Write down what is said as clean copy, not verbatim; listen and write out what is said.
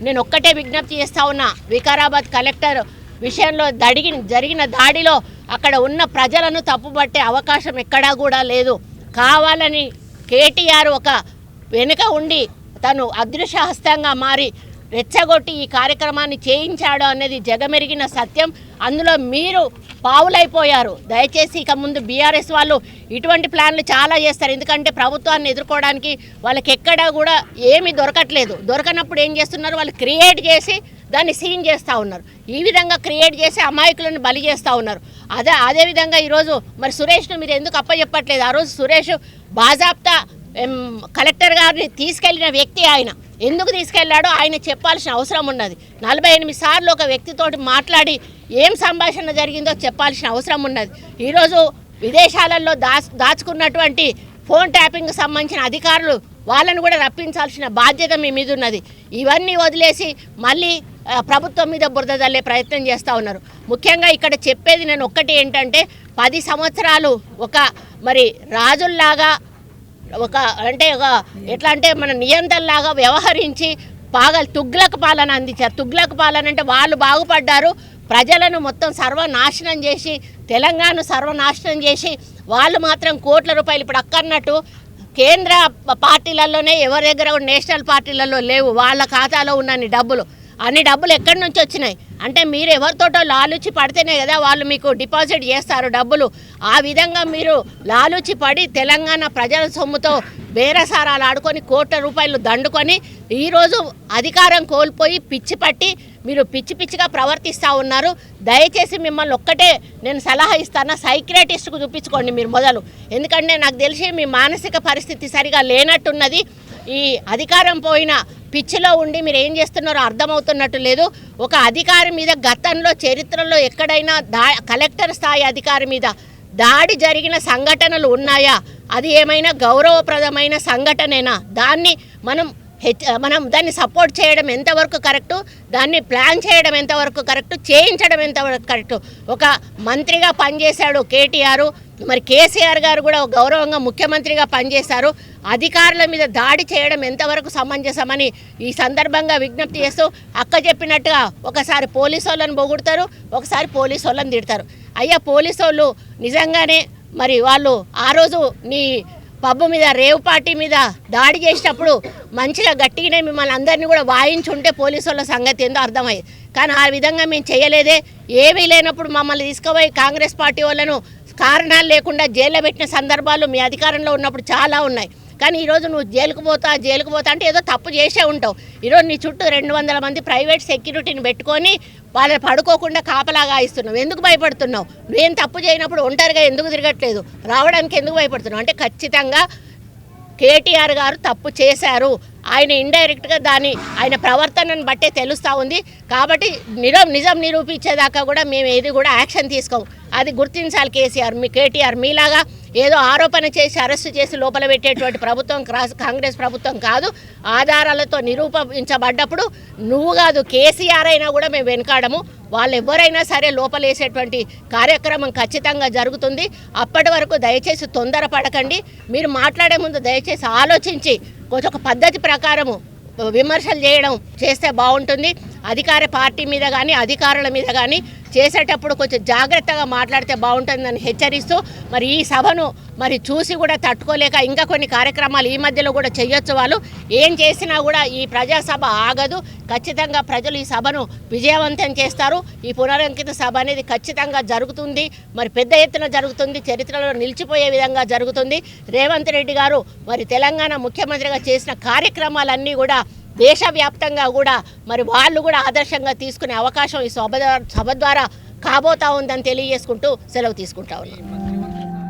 నేను ఒక్కటే విజ్ఞప్తి చేస్తా ఉన్నా, వికారాబాద్ కలెక్టర్ విషయంలో జరిగిన దాడిలో అక్కడ ఉన్న ప్రజలను తప్పుపట్టే అవకాశం ఎక్కడా కూడా లేదు. కావాలని కేటీఆర్ ఒక వెనుక ఉండి తను అదృశ్య హస్తంగా మారి రెచ్చగొట్టి ఈ కార్యక్రమాన్ని చేయించాడు అనేది జగమెరిగిన సత్యం. అందులో మీరు పావులైపోయారు. దయచేసి ఇక ముందు బీఆర్ఎస్ వాళ్ళు ఇటువంటి ప్లాన్లు చాలా చేస్తారు. ఎందుకంటే ప్రభుత్వాన్ని ఎదుర్కోవడానికి వాళ్ళకి ఎక్కడా కూడా ఏమీ దొరకట్లేదు. దొరకనప్పుడు ఏం చేస్తున్నారు, వాళ్ళు క్రియేట్ చేసి దాన్ని సీన్ చేస్తూ ఉన్నారు. ఈ విధంగా క్రియేట్ చేసి అమాయకులను బలి చేస్తూ ఉన్నారు. అదేవిధంగా ఈరోజు మరి సురేష్ను మీరు ఎందుకు అప్పచెప్పట్లేదు? ఆ రోజు సురేష్ బాజాప్తా కలెక్టర్ గారిని తీసుకెళ్లిన వ్యక్తి ఆయన. ఎందుకు తీసుకెళ్లాడో ఆయన చెప్పాల్సిన అవసరం ఉన్నది. 48 సార్లు ఒక వ్యక్తితోటి మాట్లాడి ఏం సంభాషణ జరిగిందో చెప్పాల్సిన అవసరం ఉన్నది. ఈరోజు విదేశాలలో దాచుకున్నటువంటి ఫోన్ ట్యాపింగ్కి సంబంధించిన అధికారులు వాళ్ళను కూడా రప్పించాల్సిన బాధ్యత మీ మీద ఉన్నది. ఇవన్నీ వదిలేసి మళ్ళీ ప్రభుత్వం మీద బురద జల్లే ప్రయత్నం చేస్తూ ఉన్నారు. ముఖ్యంగా ఇక్కడ చెప్పేది నేను ఒక్కటి ఏంటంటే, 10 సంవత్సరాలు ఒక మరి రాజుల్లాగా ఎట్లా అంటే మన నియంత్రణలాగా వ్యవహరించి తుగ్లక్ పాలన అందించారు. తుగ్లక్ పాలన అంటే వాళ్ళు బాగుపడ్డారు, ప్రజలను మొత్తం సర్వనాశనం చేసి, తెలంగాణ సర్వనాశనం చేసి వాళ్ళు మాత్రం కోట్ల రూపాయలు ఇప్పుడు అక్కన్నట్టు కేంద్ర పార్టీలలోనే ఎవరి దగ్గర నేషనల్ పార్టీలలో లేవు. వాళ్ళ ఖాతాలో ఉన్న అన్ని డబ్బులు ఎక్కడి నుంచి వచ్చినాయి అంటే మీరు ఎవరితోటో లాలూచి పడితేనే కదా వాళ్ళు మీకు డిపాజిట్ చేస్తారు డబ్బులు. ఆ విధంగా మీరు లాలూచి పడి తెలంగాణ ప్రజల సొమ్ముతో బేరసారాలు ఆడుకొని కోట్ల రూపాయలు దండుకొని ఈరోజు అధికారం కోల్పోయి పిచ్చి పట్టి మీరు పిచ్చిగా ప్రవర్తిస్తూ ఉన్నారు. దయచేసి మిమ్మల్ని ఒక్కటే నేను సలహా ఇస్తాను, సైకియాట్రిస్ట్కు చూపించుకోండి మీరు మొదలు. ఎందుకంటే నాకు తెలిసి మీ మానసిక పరిస్థితి సరిగా లేనట్టున్నది. ఈ అధికారం పోయిన పిచ్చిలో ఉండి మీరు ఏం చేస్తున్నారో అర్థమవుతున్నట్టు లేదు. ఒక అధికారి మీద గతంలో చరిత్రలో ఎక్కడైనా కలెక్టర్ స్థాయి అధికారి మీద దాడి జరిగిన సంఘటనలు ఉన్నాయా? అది ఏమైనా గౌరవప్రదమైన సంఘటనేనా? దాన్ని మనం దాన్ని సపోర్ట్ చేయడం ఎంతవరకు కరెక్టు, దాన్ని ప్లాన్ చేయడం ఎంతవరకు కరెక్టు, చేయించడం ఎంతవరకు కరెక్టు? ఒక మంత్రిగా పనిచేశాడు కేటీఆర్, మరి కేసీఆర్ గారు కూడా గౌరవంగా ముఖ్యమంత్రిగా పనిచేశారు. అధికారుల మీద దాడి చేయడం ఎంతవరకు సమంజసమని ఈ సందర్భంగా విజ్ఞప్తి చేస్తూ, అక్క చెప్పినట్టుగా ఒకసారి పోలీసు వాళ్ళని పొగుడతారు, ఒకసారి పోలీసు వాళ్ళని తిడతారు. అయ్యా పోలీసు వాళ్ళు నిజంగానే మరి వాళ్ళు ఆ రోజు నీ పబ్బు మీద రేవ్ పార్టీ మీద దాడి చేసేటప్పుడు మంచిగా గట్టిగానే మిమ్మల్ని అందరినీ కూడా వాయించుంటే పోలీసు వాళ్ళ సంగతి ఏందో అర్థమయ్యేది. కానీ ఆ విధంగా మేము చేయలేదే. ఏమీ లేనప్పుడు మమ్మల్ని తీసుకుపోయి కాంగ్రెస్ పార్టీ వాళ్ళను కారణాలు లేకుండా జైల్లో పెట్టిన సందర్భాలు మీ అధికారంలో ఉన్నప్పుడు చాలా ఉన్నాయి. కానీ ఈరోజు నువ్వు జైలుకు పోతా అంటే ఏదో తప్పు చేసే ఉంటావు. ఈరోజు నీ చుట్టూ 200 మంది ప్రైవేట్ సెక్యూరిటీని పెట్టుకొని వాళ్ళు పడుకోకుండా కాపలాగా ఇస్తున్నావు. ఎందుకు భయపడుతున్నావు? నువ్వేం తప్పు చేయనప్పుడు ఒంటరిగా ఎందుకు తిరగట్లేదు? రావడానికి ఎందుకు భయపడుతున్నావు? అంటే ఖచ్చితంగా కేటీఆర్ గారు తప్పు చేశారు. ఆయన ఇండైరెక్ట్గా ఆయన ప్రవర్తనను బట్టే తెలుస్తూ ఉంది. కాబట్టి నిజం నిరూపించేదాకా కూడా మేము ఏది కూడా యాక్షన్ తీసుకోము. అది గుర్తించాలి కేటీఆర్. మీలాగా ఏదో ఆరోపణ చేసి అరెస్టు చేసి లోపల పెట్టేటువంటి ప్రభుత్వం కాంగ్రెస్ ప్రభుత్వం కాదు. ఆధారాలతో నిరూపించబడ్డప్పుడు నువ్వు కాదు కేసీఆర్ అయినా కూడా మేము వెనకాడము. వాళ్ళు ఎవరైనా సరే లోపలేసేటువంటి కార్యక్రమం ఖచ్చితంగా జరుగుతుంది. అప్పటి వరకు దయచేసి తొందరపడకండి. మీరు మాట్లాడే ముందు దయచేసి ఆలోచించి కొంచెం ఒక పద్ధతి ప్రకారము విమర్శలు చేస్తే బాగుంటుంది. అధికార పార్టీ మీద కానీ అధికారుల మీద కానీ చేసేటప్పుడు కొంచెం జాగ్రత్తగా మాట్లాడితే బాగుంటుందని హెచ్చరిస్తూ, మరి ఈ సభను మరి చూసి కూడా తట్టుకోలేక ఇంకా కొన్ని కార్యక్రమాలు ఈ మధ్యలో కూడా చేయొచ్చు. వాళ్ళు ఏం చేసినా కూడా ఈ ప్రజాసభ ఆగదు. ఖచ్చితంగా ప్రజలు ఈ సభను విజయవంతం చేస్తారు. ఈ పునరంకిత సభ అనేది ఖచ్చితంగా జరుగుతుంది. మరి పెద్ద ఎత్తున జరుగుతుంది. చరిత్రలో నిలిచిపోయే విధంగా జరుగుతుంది. రేవంత్ రెడ్డి గారు మరి తెలంగాణ ముఖ్యమంత్రిగా చేసిన కార్యక్రమాలన్నీ కూడా దేశవ్యాప్తంగా కూడా మరి వాళ్ళు కూడా ఆదర్శంగా తీసుకునే అవకాశం ఈ సభ ద్వారా కాబోతా ఉందని తెలియజేసుకుంటూ సెలవు తీసుకుంటా ఉన్నాను.